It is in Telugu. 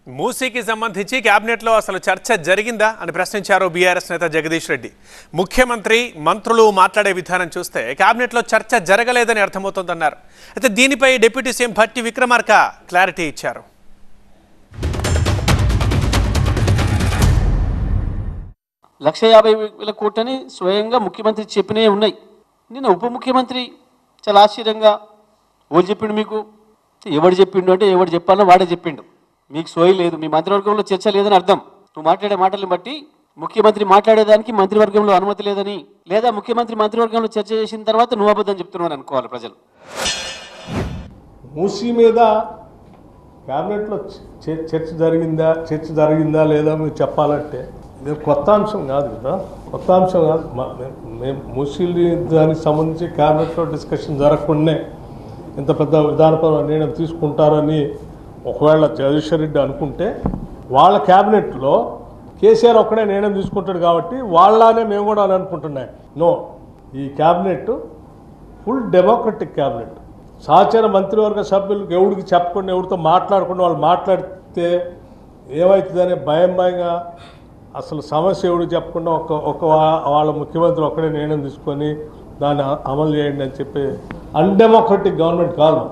మూసీకి సంబంధించి కేబినెట్లో అసలు చర్చ జరిగిందా అని ప్రశ్నించారు బీఆర్ఎస్ నేత జగదీష్ రెడ్డి. ముఖ్యమంత్రి మంత్రులు మాట్లాడే విధానం చూస్తే కేబినెట్లో చర్చ జరగలేదని అర్థమవుతోందన్నారు. అయితే దీనిపై deputy CM Bhatti Vikramarka clarity ఇచ్చారు. ₹1,50,000 కోట్లని స్వయంగా ముఖ్యమంత్రి చెప్పినవి ఉన్నాయి. నిన్న ఉప ముఖ్యమంత్రి చాలా ఆశ్చర్యంగా ఓళ్ళు చెప్పిండు, మీకు ఎవడు చెప్పిండు అంటే ఎవడు చెప్పాలో వాడే చెప్పిండు. మీకు సోయి లేదు, మీ మంత్రివర్గంలో చర్చ లేదని అర్థం. నువ్వు మాట్లాడే మాటల్ని బట్టి ముఖ్యమంత్రి మాట్లాడేదానికి మంత్రివర్గంలో అనుమతి లేదని, లేదా ముఖ్యమంత్రి మంత్రివర్గంలో చర్చ చేసిన తర్వాత నువ్వు అబద్ధం చెప్తున్నావు అనుకోవాలి ప్రజలు. మూసీ మీద క్యాబినెట్లో చర్చ జరిగిందా లేదా మీరు చెప్పాలంటే ఇది కొత్త అంశం కాదు కదా, కొత్త అంశం కాదు. మేము మూసీ దానికి సంబంధించి క్యాబినెట్లో డిస్కషన్ జరగకుండానే ఇంత పెద్ద విధానపరమైన నిర్ణయం తీసుకుంటారని ఒకవేళ జగదీష్ రెడ్డి అనుకుంటే, వాళ్ళ క్యాబినెట్లో కేసీఆర్ ఒక్కడే నిర్ణయం తీసుకుంటాడు కాబట్టి వాళ్ళనే మేము కూడా అని అనుకుంటున్నాం. నో, ఈ క్యాబినెట్ ఫుల్ డెమోక్రటిక్ క్యాబినెట్. సహచర మంత్రివర్గ సభ్యులకు ఎవరికి చెప్పకుండా, ఎవరితో మాట్లాడకుండా వాళ్ళు మాట్లాడితే ఏమవుతుందనే భయంగా అసలు సమస్య ఎవరికి చెప్పకుండా వాళ్ళ ముఖ్యమంత్రి ఒక్కడే నిర్ణయం తీసుకొని దాన్ని అమలు చేయండి అని చెప్పి అన్డెమోక్రటిక్ గవర్నమెంట్ కాదు.